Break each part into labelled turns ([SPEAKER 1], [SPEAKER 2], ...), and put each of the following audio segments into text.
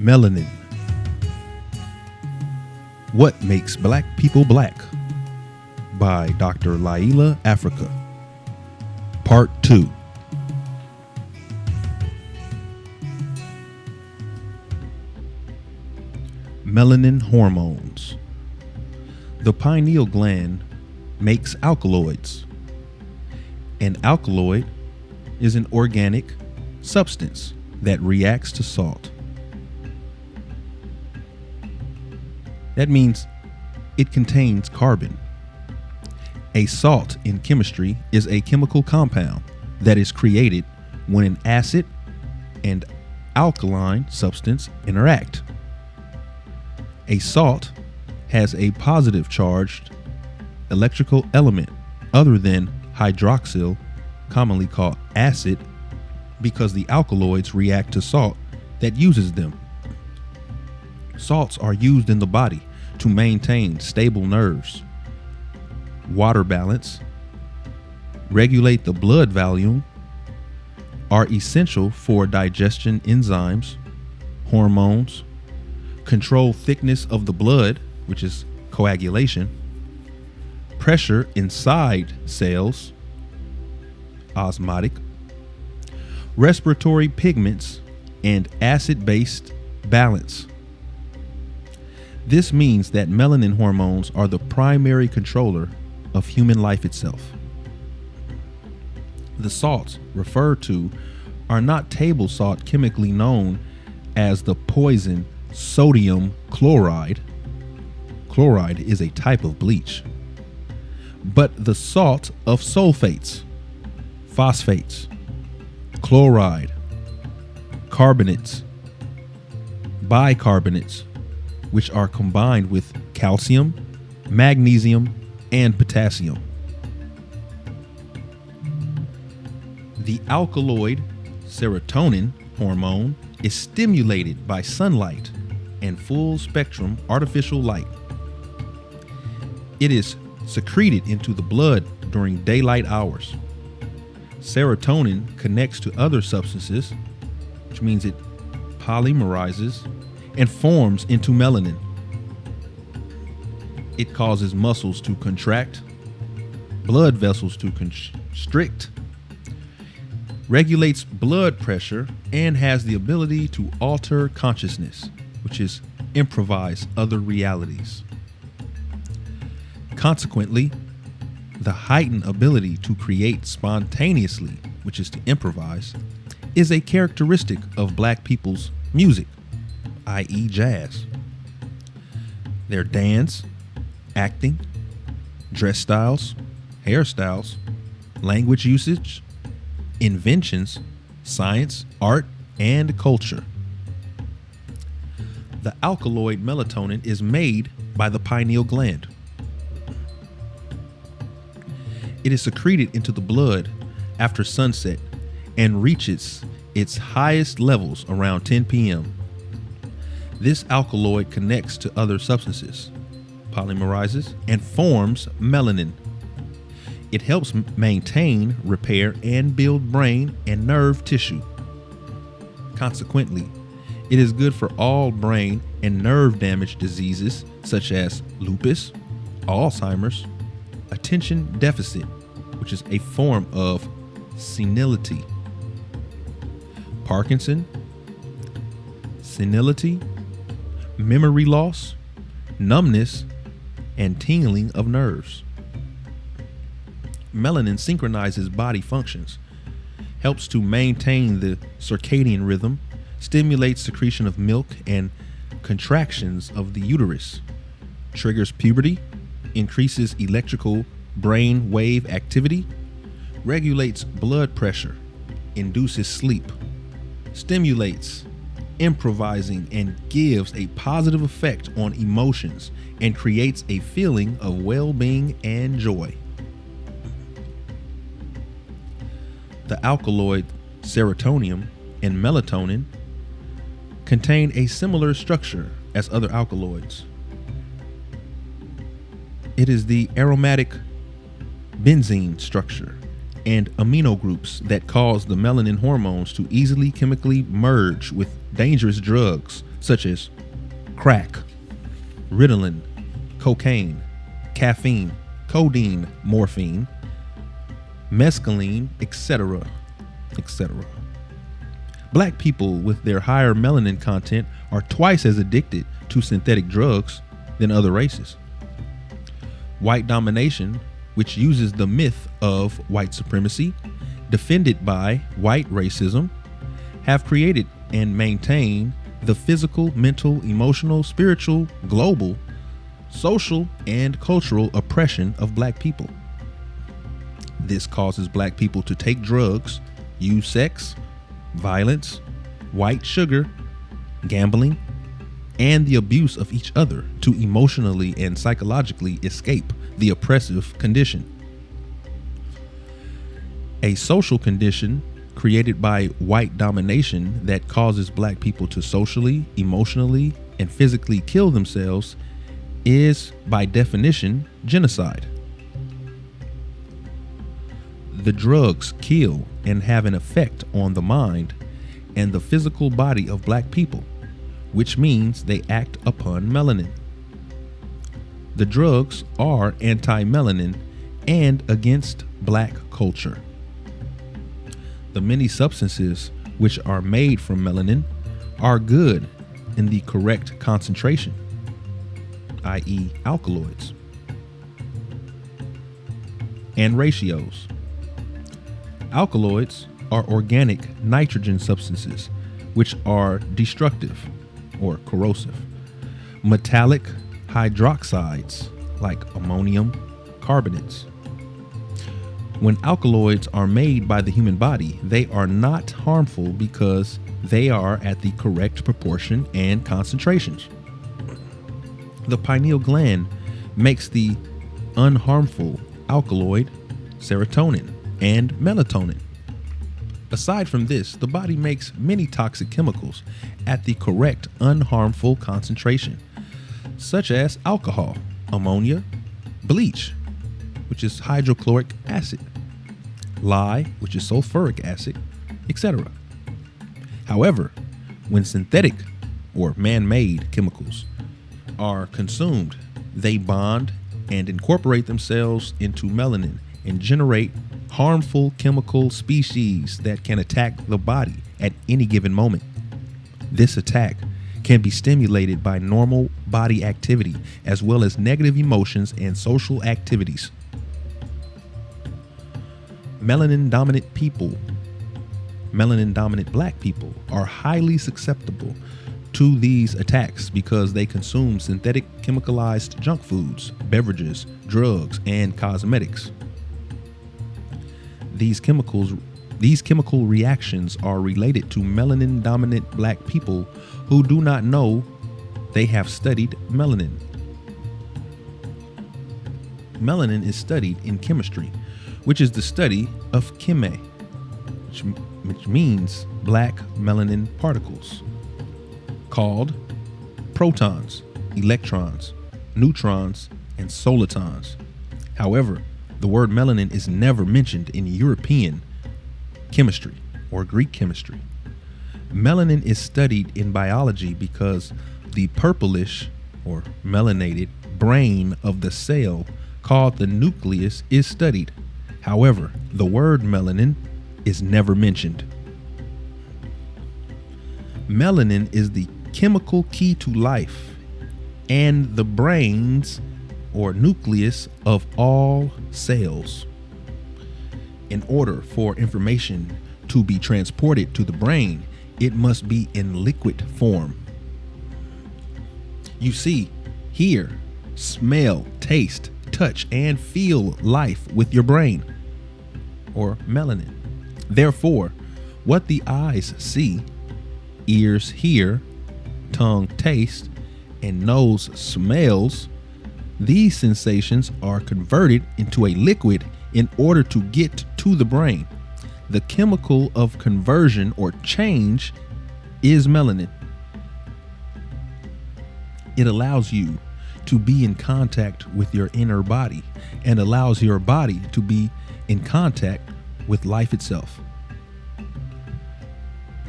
[SPEAKER 1] Melanin. What Makes Black People Black by Dr. Laila Africa. Part 2. Melanin hormones. The pineal gland makes alkaloids. An alkaloid is an organic substance that reacts to salt. That means it contains carbon. A salt in chemistry is a chemical compound that is created when an acid and alkaline substance interact. A salt has a positive charged electrical element other than hydroxyl, commonly called acid, because the alkaloids react to salt that uses them. Salts are used in the body to maintain stable nerves, water balance, regulate the blood volume, are essential for digestion enzymes, hormones, control thickness of the blood, which is coagulation, pressure inside cells, osmotic, respiratory pigments, and acid-base balance. This means that melanin hormones are the primary controller of human life itself. The salts referred to are not table salt, chemically known as the poison sodium chloride. Chloride is a type of bleach, but the salt of sulfates, phosphates, chloride, carbonates, bicarbonates, which are combined with calcium, magnesium, and potassium. The alkaloid serotonin hormone is stimulated by sunlight and full spectrum artificial light. It is secreted into the blood during daylight hours. Serotonin connects to other substances, which means it polymerizes and forms into melanin. It causes muscles to contract, blood vessels to constrict, regulates blood pressure, and has the ability to alter consciousness, which is improvise other realities. Consequently, the heightened ability to create spontaneously, which is to improvise, is a characteristic of Black people's music, i.e. jazz. Their dance, acting, dress styles, hairstyles, language usage, inventions, science, art, and culture. The alkaloid melatonin is made by the pineal gland. It is secreted into the blood after sunset and reaches its highest levels around 10 p.m. This alkaloid connects to other substances, polymerizes, and forms melanin. It helps maintain, repair, and build brain and nerve tissue. Consequently, it is good for all brain and nerve damage diseases such as lupus, Alzheimer's, attention deficit, which is a form of senility, Parkinson, senility, memory loss, numbness, and tingling of nerves. Melanin synchronizes body functions, helps to maintain the circadian rhythm, stimulates secretion of milk and contractions of the uterus, triggers puberty, increases electrical brain wave activity, regulates blood pressure, induces sleep, stimulates improvising, and gives a positive effect on emotions and creates a feeling of well-being and joy. The alkaloid serotonin and melatonin contain a similar structure as other alkaloids. It is the aromatic benzene structure and amino groups that cause the melanin hormones to easily chemically merge with dangerous drugs such as crack, Ritalin, cocaine, caffeine, codeine, morphine, mescaline, etc., etc. Black people with their higher melanin content are twice as addicted to synthetic drugs than other races. White domination, which uses the myth of white supremacy, defended by white racism, have created and maintained the physical, mental, emotional, spiritual, global, social, and cultural oppression of black people. This causes black people to take drugs, use sex, violence, white sugar, gambling, and the abuse of each other to emotionally and psychologically escape the oppressive condition. A social condition created by white domination that causes black people to socially, emotionally, and physically kill themselves is, by definition, genocide. The drugs kill and have an effect on the mind and the physical body of black people, which means they act upon melanin. The drugs are anti-melanin and against black culture. The many substances which are made from melanin are good in the correct concentration, i.e. alkaloids, and ratios. Alkaloids are organic nitrogen substances which are destructive or corrosive. Metallic hydroxides like ammonium carbonates. When alkaloids are made by the human body, they are not harmful because they are at the correct proportion and concentrations. The pineal gland makes the unharmful alkaloid serotonin and melatonin. Aside from this, the body makes many toxic chemicals at the correct unharmful concentration, such as alcohol, ammonia, bleach, which is hydrochloric acid, lye, which is sulfuric acid, etc. However, when synthetic or man-made chemicals are consumed, they bond and incorporate themselves into melanin and generate harmful chemical species that can attack the body at any given moment. This attack can be stimulated by normal body activity as well as negative emotions and social activities. Melanin dominant black people are highly susceptible to these attacks because they consume synthetic chemicalized junk foods, beverages, drugs, and cosmetics. These chemical reactions are related to melanin dominant black people who do not know they have studied melanin. Melanin is studied in chemistry, which is the study of cheme, which means black melanin particles, called protons, electrons, neutrons, and solitons. However, the word melanin is never mentioned in European chemistry or Greek chemistry. Melanin is studied in biology because the purplish or melanated brain of the cell called the nucleus is studied. However, the word melanin is never mentioned. Melanin is the chemical key to life and the brains or nucleus of all cells. In order for information to be transported to the brain, it must be in liquid form. You see, hear, smell, taste, touch, and feel life with your brain, or melanin. Therefore, what the eyes see, ears hear, tongue taste, and nose smells, these sensations are converted into a liquid in order to get to the brain. The chemical of conversion or change is melanin. It allows you to be in contact with your inner body and allows your body to be in contact with life itself.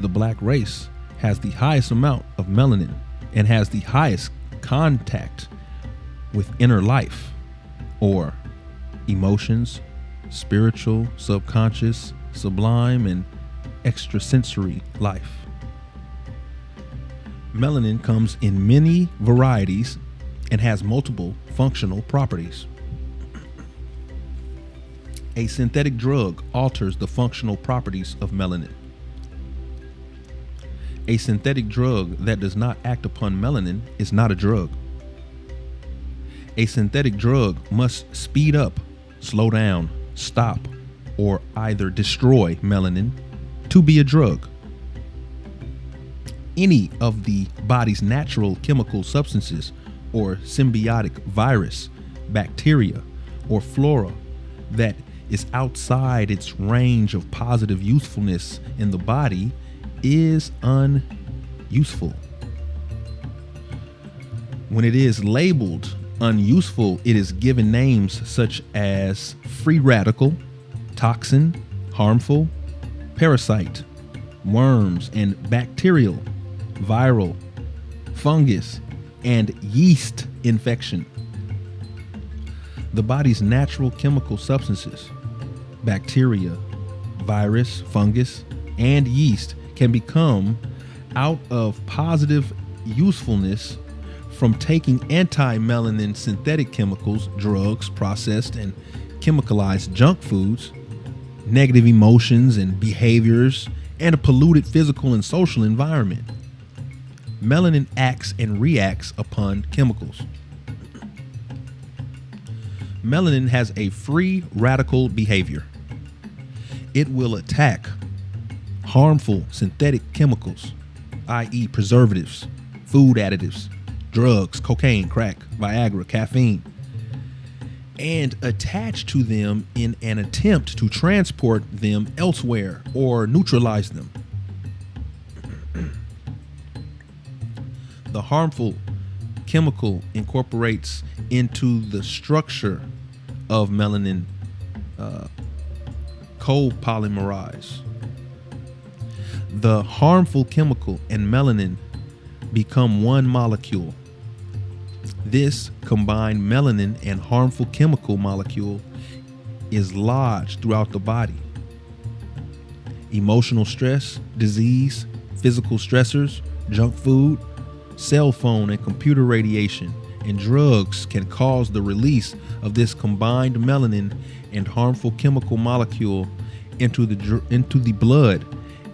[SPEAKER 1] The black race has the highest amount of melanin and has the highest contact with inner life, or emotions, spiritual, subconscious, sublime, and extrasensory life. Melanin comes in many varieties and has multiple functional properties. A synthetic drug alters the functional properties of melanin. A synthetic drug that does not act upon melanin is not a drug. A synthetic drug must speed up, slow down, stop, or either destroy melanin to be a drug. Any of the body's natural chemical substances or symbiotic virus, bacteria, or flora that is outside its range of positive usefulness in the body is unuseful. When it is labeled unuseful, it is given names such as free radical, toxin, harmful, parasite, worms, and bacterial, viral, fungus, and yeast infection. The body's natural chemical substances, bacteria, virus, fungus, and yeast can become out of positive usefulness from taking anti-melanin synthetic chemicals, drugs, processed and chemicalized junk foods, negative emotions and behaviors, and a polluted physical and social environment. Melanin acts and reacts upon chemicals. Melanin has a free radical behavior. It will attack harmful synthetic chemicals, i.e. preservatives, food additives, drugs, cocaine, crack, Viagra, caffeine, and attach to them in an attempt to transport them elsewhere or neutralize them. The harmful chemical incorporates into the structure of melanin copolymerase. The harmful chemical and melanin become one molecule. This combined melanin and harmful chemical molecule is lodged throughout the body. Emotional stress, disease, physical stressors, junk food, cell phone and computer radiation, and drugs can cause the release of this combined melanin and harmful chemical molecule into the blood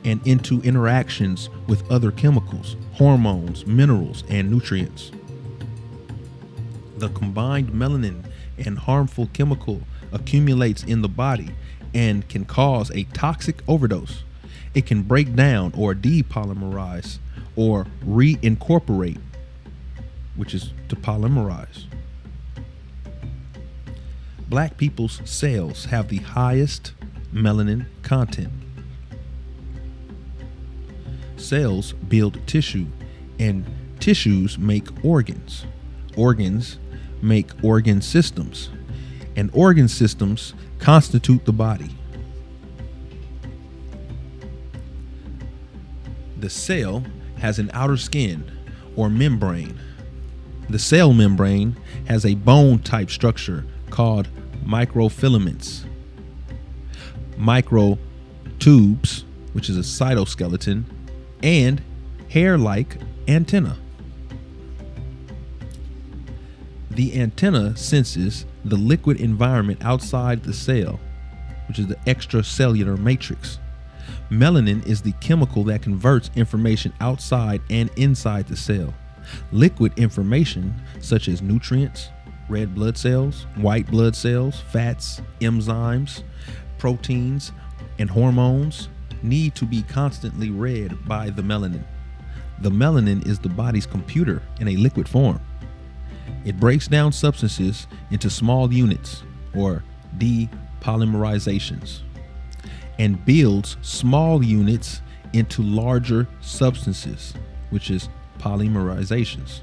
[SPEAKER 1] and into interactions with other chemicals, hormones, minerals, and nutrients. The combined melanin and harmful chemical accumulates in the body and can cause a toxic overdose. It can break down or depolymerize or reincorporate, which is to polymerize. Black people's cells have the highest melanin content. Cells build tissue, and tissues make organs. Organs make organ systems, and organ systems constitute the body. The cell has an outer skin or membrane. The cell membrane has a bone-type structure called microfilaments, microtubes, which is a cytoskeleton, and hair-like antenna. The antenna senses the liquid environment outside the cell, which is the extracellular matrix. Melanin is the chemical that converts information outside and inside the cell. Liquid information, such as nutrients, red blood cells, white blood cells, fats, enzymes, proteins, and hormones, need to be constantly read by the melanin. The melanin is the body's computer in a liquid form. It breaks down substances into small units, or depolymerizations, and builds small units into larger substances, which is polymerizations.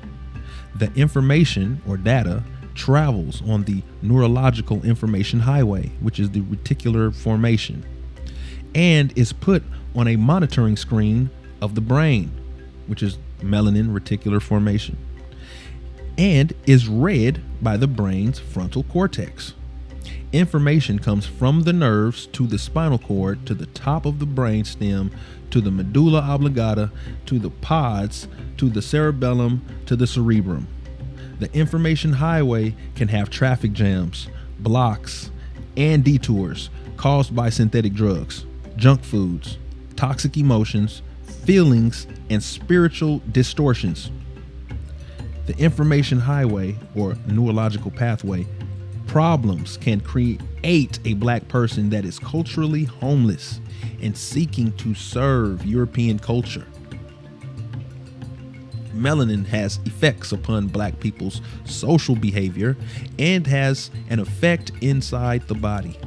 [SPEAKER 1] The information or data travels on the neurological information highway, which is the reticular formation, and is put on a monitoring screen of the brain, which is melanin reticular formation, and is read by the brain's frontal cortex. Information comes from the nerves to the spinal cord, to the top of the brain stem, to the medulla oblongata, to the pods, to the cerebellum, to the cerebrum. The information highway can have traffic jams, blocks, and detours caused by synthetic drugs, junk foods, toxic emotions, feelings, and spiritual distortions. The information highway, or neurological pathway, problems can create a black person that is culturally homeless and seeking to serve European culture. Melanin has effects upon black people's social behavior and has an effect inside the body.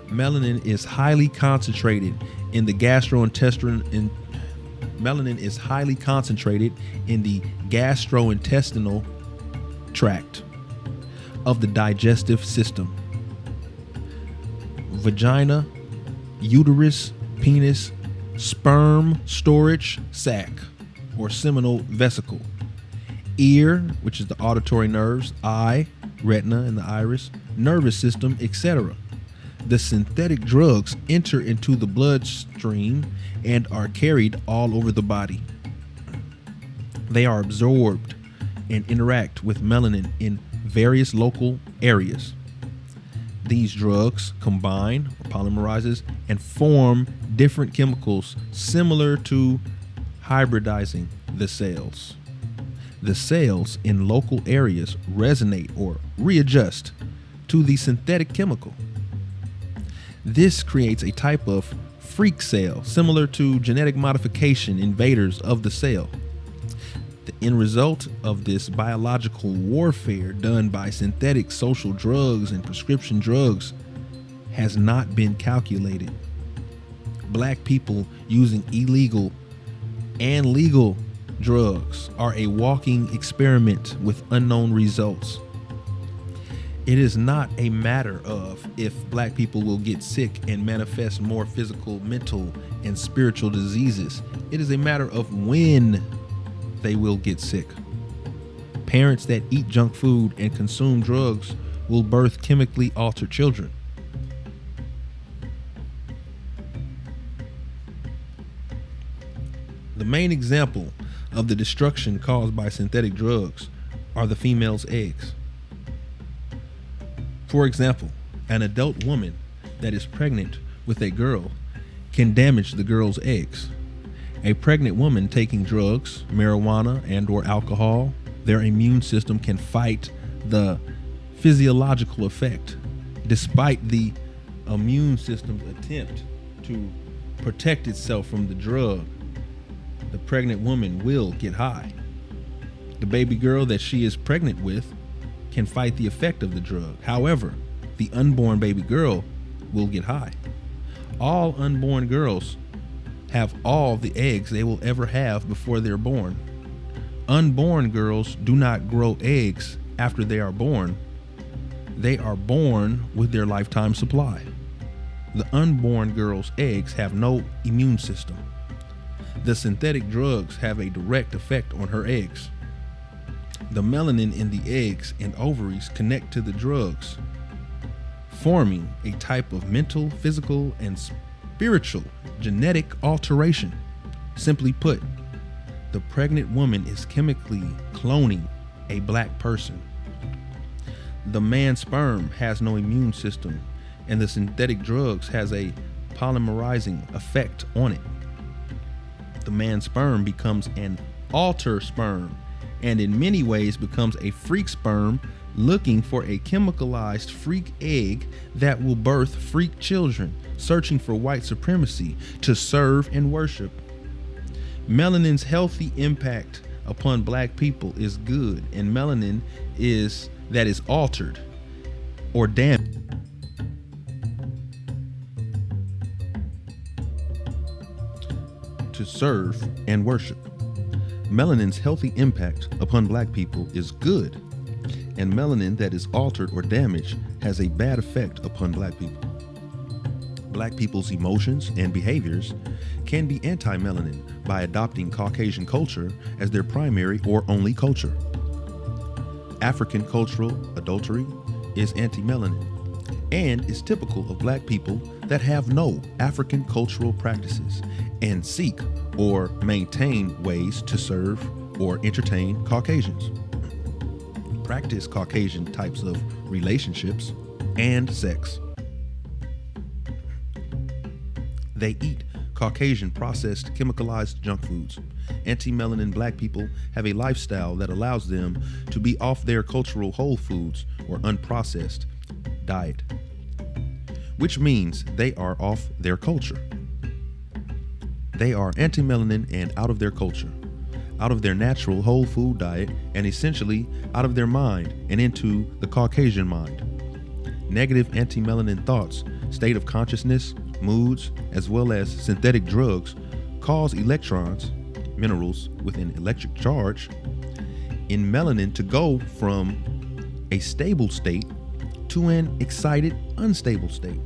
[SPEAKER 1] Melanin is highly concentrated in the gastrointestinal tract of the digestive system. Vagina, uterus, penis, sperm storage sac or seminal vesicle, ear, which is the auditory nerves, eye, retina and the iris, nervous system, etc. The synthetic drugs enter into the bloodstream and are carried all over the body. They are absorbed and interact with melanin in various local areas. These drugs combine or polymerizes and form different chemicals similar to hybridizing the cells. The cells in local areas resonate or readjust to the synthetic chemical. This creates a type of freak cell similar to genetic modification invaders of the cell. The end result of this biological warfare done by synthetic social drugs and prescription drugs has not been calculated. Black people using illegal and legal drugs are a walking experiment with unknown results. It is not a matter of if black people will get sick and manifest more physical, mental, and spiritual diseases. It is a matter of when they will get sick. Parents that eat junk food and consume drugs will birth chemically altered children. The main example of the destruction caused by synthetic drugs are the female's eggs. For example, an adult woman that is pregnant with a girl can damage the girl's eggs. A pregnant woman taking drugs, marijuana, and or alcohol, their immune system can fight the physiological effect. Despite the immune system's attempt to protect itself from the drug, the pregnant woman will get high. The baby girl that she is pregnant with can fight the effect of the drug. However, the unborn baby girl will get high. All unborn girls have all the eggs they will ever have before they're born. Unborn girls do not grow eggs after they are born. They are born with their lifetime supply. The unborn girl's eggs have no immune system. The synthetic drugs have a direct effect on her eggs. The melanin in the eggs and ovaries connect to the drugs, forming a type of mental, physical, and spiritual genetic alteration. Simply put, the pregnant woman is chemically cloning a black person. The man's sperm has no immune system, and the synthetic drugs has a polymerizing effect on it. The man's sperm becomes an alter sperm, and in many ways becomes a freak sperm looking for a chemicalized freak egg that will birth freak children, searching for white supremacy to serve and worship. Melanin's healthy impact upon black people is good, and melanin is altered or damaged to serve and worship. Melanin's healthy impact upon black people is good, and melanin that is altered or damaged has a bad effect upon black people. Black people's emotions and behaviors can be anti-melanin by adopting Caucasian culture as their primary or only culture. African cultural adultery is anti-melanin and is typical of Black people that have no African cultural practices and seek or maintain ways to serve or entertain Caucasians, practice Caucasian types of relationships and sex. They eat Caucasian processed chemicalized junk foods. Anti-melanin Black people have a lifestyle that allows them to be off their cultural whole foods or unprocessed diet, which means they are off their culture. They are anti-melanin and out of their culture, out of their natural whole food diet, and essentially out of their mind and into the Caucasian mind. Negative anti-melanin thoughts, state of consciousness, moods, as well as synthetic drugs cause electrons, minerals with an electric charge, in melanin to go from a stable state to an excited, unstable state.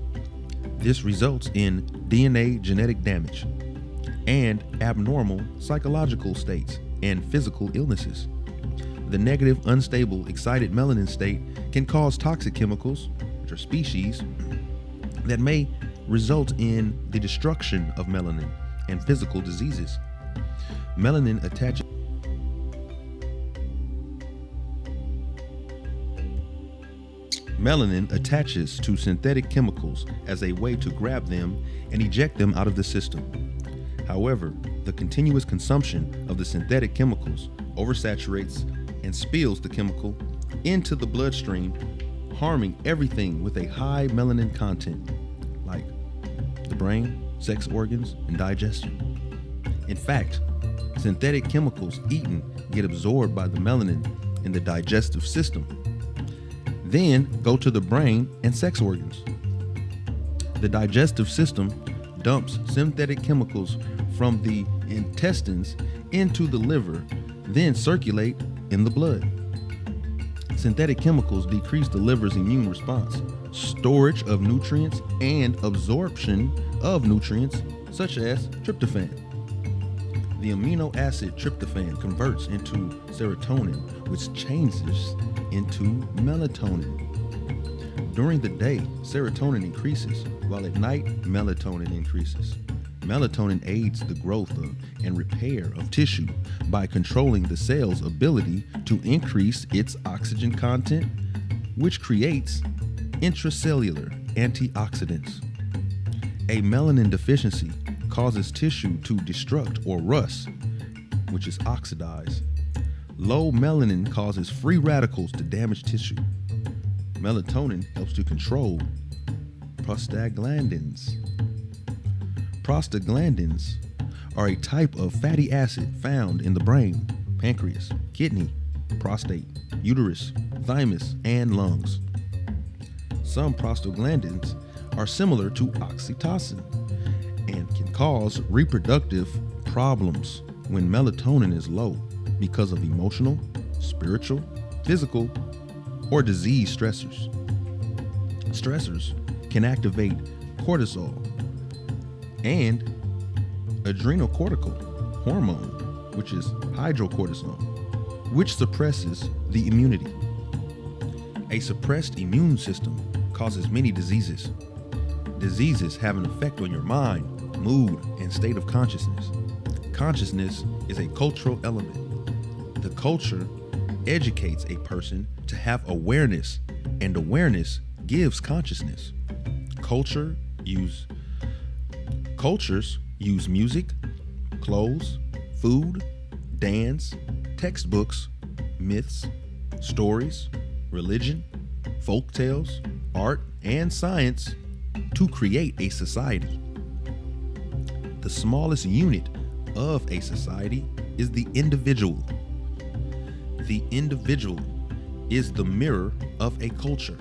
[SPEAKER 1] This results in DNA genetic damage and abnormal psychological states and physical illnesses. The negative, unstable, excited melanin state can cause toxic chemicals, which are species, that may result in the destruction of melanin and physical diseases. Melanin attaches to synthetic chemicals as a way to grab them and eject them out of the system. However, the continuous consumption of the synthetic chemicals oversaturates and spills the chemical into the bloodstream, harming everything with a high melanin content, like the brain, sex organs, and digestion. In fact, synthetic chemicals eaten get absorbed by the melanin in the digestive system, then go to the brain and sex organs. The digestive system dumps synthetic chemicals from the intestines into the liver, then circulate in the blood. Synthetic chemicals decrease the liver's immune response, storage of nutrients, and absorption of nutrients such as tryptophan. The amino acid tryptophan converts into serotonin, which changes into melatonin. During the day, serotonin increases, while at night, melatonin increases. Melatonin aids the growth of and repair of tissue by controlling the cell's ability to increase its oxygen content, which creates intracellular antioxidants. A melanin deficiency causes tissue to destruct or rust, which is oxidize. Low melanin causes free radicals to damage tissue. Melatonin helps to control prostaglandins. Prostaglandins are a type of fatty acid found in the brain, pancreas, kidney, prostate, uterus, thymus, and lungs. Some prostaglandins are similar to oxytocin and can cause reproductive problems when melatonin is low because of emotional, spiritual, physical, or disease stressors. Stressors can activate cortisol and adrenocortical hormone, which is hydrocortisone, which suppresses the immunity. A suppressed immune system causes many diseases. Diseases have an effect on your mind, mood, and state of consciousness. Consciousness is a cultural element. The culture educates a person to have awareness, and awareness gives consciousness. Cultures use music, clothes, food, dance, textbooks, myths, stories, religion, folk tales, art, and science to create a society. The smallest unit of a society is the individual. The individual is the mirror of a culture.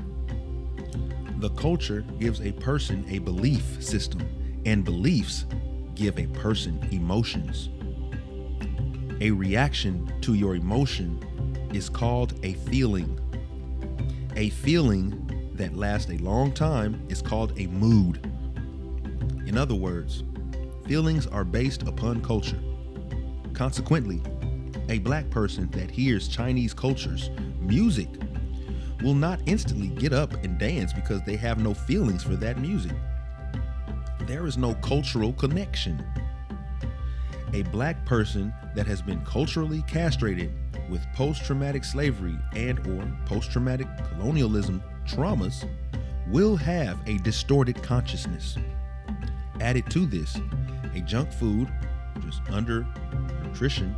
[SPEAKER 1] The culture gives a person a belief system, and beliefs give a person emotions. A reaction to your emotion is called a feeling. A feeling that lasts a long time is called a mood. In other words, feelings are based upon culture. Consequently, a black person that hears Chinese culture's music will not instantly get up and dance because they have no feelings for that music. There is no cultural connection. A black person that has been culturally castrated with post-traumatic slavery and or post-traumatic colonialism traumas will have a distorted consciousness. Added to this, a junk food, which is undernutrition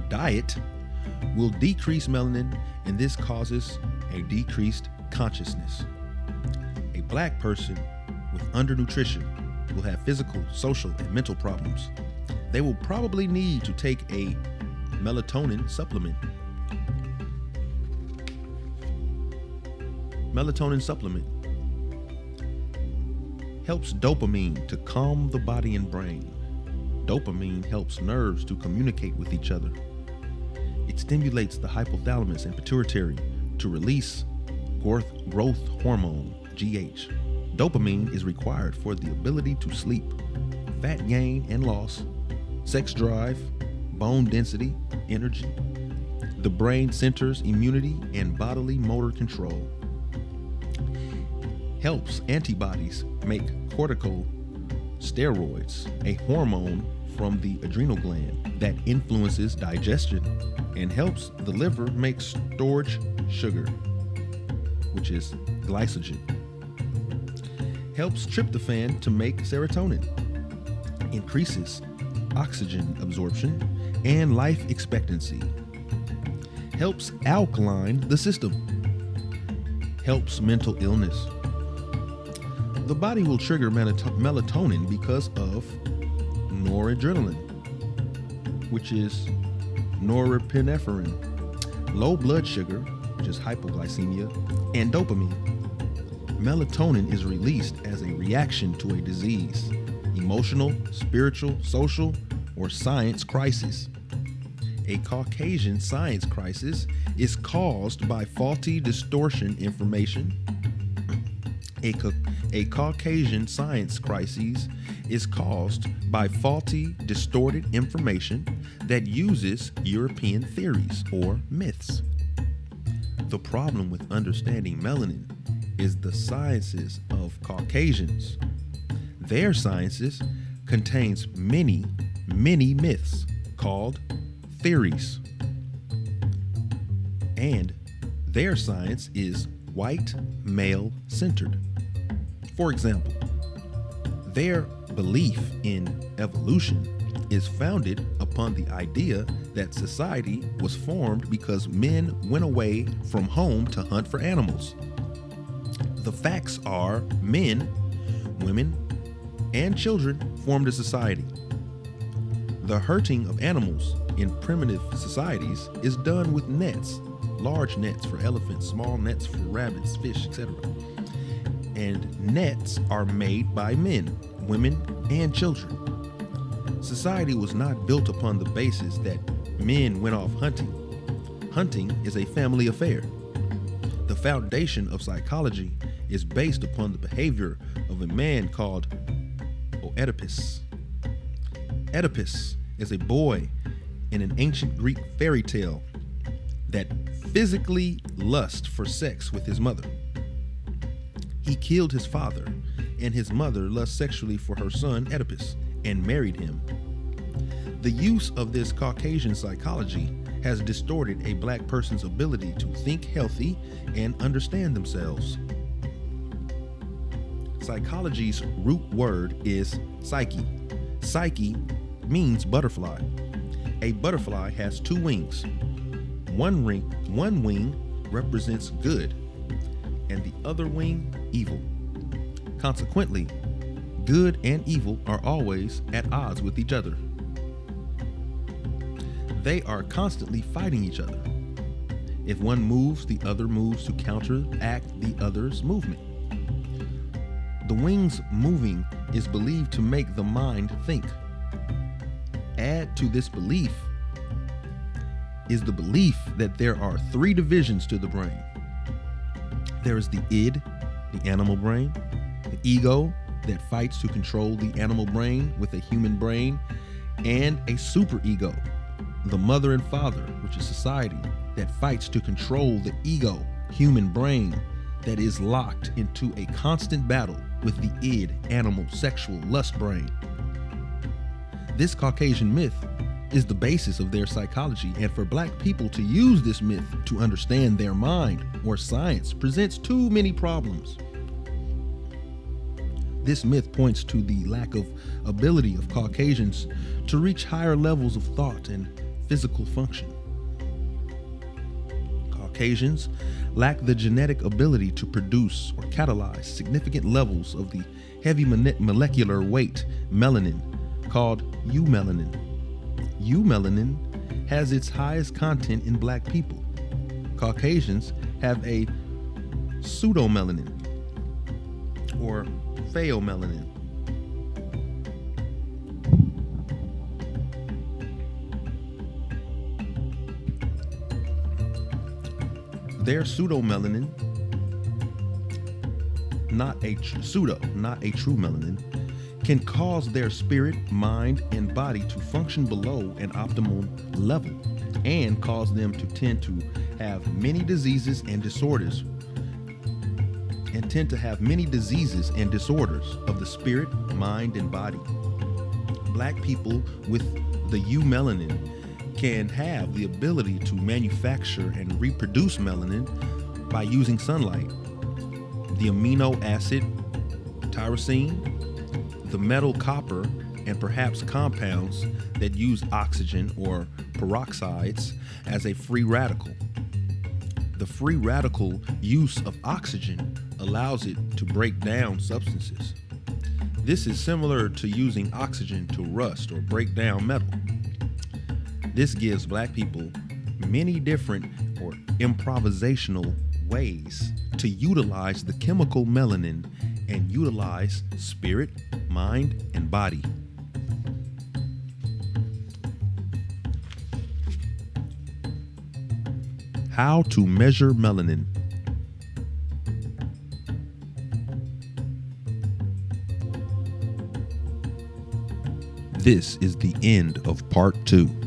[SPEAKER 1] diet, will decrease melanin, and this causes a decreased consciousness. A black person with undernutrition will have physical, social, and mental problems. They will probably need to take a melatonin supplement. Melatonin supplement helps dopamine to calm the body and brain. Dopamine helps nerves to communicate with each other. It stimulates the hypothalamus and pituitary to release growth hormone, GH. Dopamine is required for the ability to sleep, fat gain and loss, sex drive, bone density, energy, the brain centers immunity and bodily motor control. Helps antibodies make corticosteroids, a hormone from the adrenal gland that influences digestion and helps the liver make storage sugar, which is glycogen. Helps tryptophan to make serotonin, increases oxygen absorption and life expectancy, helps alkaline the system, helps mental illness. The body will trigger melatonin because of noradrenaline, which is norepinephrine, low blood sugar, which is hypoglycemia, and dopamine. Melatonin is released as a reaction to a disease, emotional, spiritual, social, or science crisis. A Caucasian science crisis is caused by faulty distortion information. A Caucasian science crisis is caused by faulty, distorted information that uses European theories or myths. The problem with understanding melanin is the sciences of Caucasians. Their sciences contains many myths called theories. And their science is white, male-centered. For example, their belief in evolution is founded upon the idea that society was formed because men went away from home to hunt for animals. The facts are men, women, and children formed a society. The hurting of animals in primitive societies is done with nets, large nets for elephants, small nets for rabbits, fish, etc. And nets are made by men, women, and children. Society was not built upon the basis that men went off hunting. Hunting is a family affair. The foundation of psychology is based upon the behavior of a man called Oedipus. Oedipus is a boy in an ancient Greek fairy tale that physically lusts for sex with his mother. He killed his father, and his mother lusts sexually for her son Oedipus and married him. The use of this Caucasian psychology has distorted a black person's ability to think healthy and understand themselves. Psychology's root word is psyche. Psyche means butterfly. A butterfly has two wings. One wing represents good, and the other wing, evil. Consequently, good and evil are always at odds with each other. They are constantly fighting each other. If one moves, the other moves to counteract the other's movement. The wings moving is believed to make the mind think. Add to this belief is the belief that there are three divisions to the brain. There is the id, the animal brain, the ego, that fights to control the animal brain with a human brain, and a superego, the mother and father, which is society, that fights to control the ego, human brain, that is locked into a constant battle with the id, animal, sexual, lust brain. This Caucasian myth is the basis of their psychology, and for Black people to use this myth to understand their mind or science presents too many problems. This myth points to the lack of ability of Caucasians to reach higher levels of thought and physical function. Caucasians lack the genetic ability to produce or catalyze significant levels of the heavy molecular weight melanin called eumelanin. Eumelanin has its highest content in Black people. Caucasians have a pseudomelanin or pheomelanin. Their pseudomelanin, not a true melanin, can cause their spirit, mind, and body to function below an optimal level and cause them to tend to have many diseases and disorders of the spirit, mind, and body. Black people with the eumelanin can have the ability to manufacture and reproduce melanin by using sunlight, the amino acid tyrosine, the metal copper, and perhaps compounds that use oxygen or peroxides as a free radical. The free radical use of oxygen allows it to break down substances. This is similar to using oxygen to rust or break down metal. This gives Black people many different or improvisational ways to utilize the chemical melanin and utilize spirit, mind, and body. How to measure melanin. This is the end of part 2.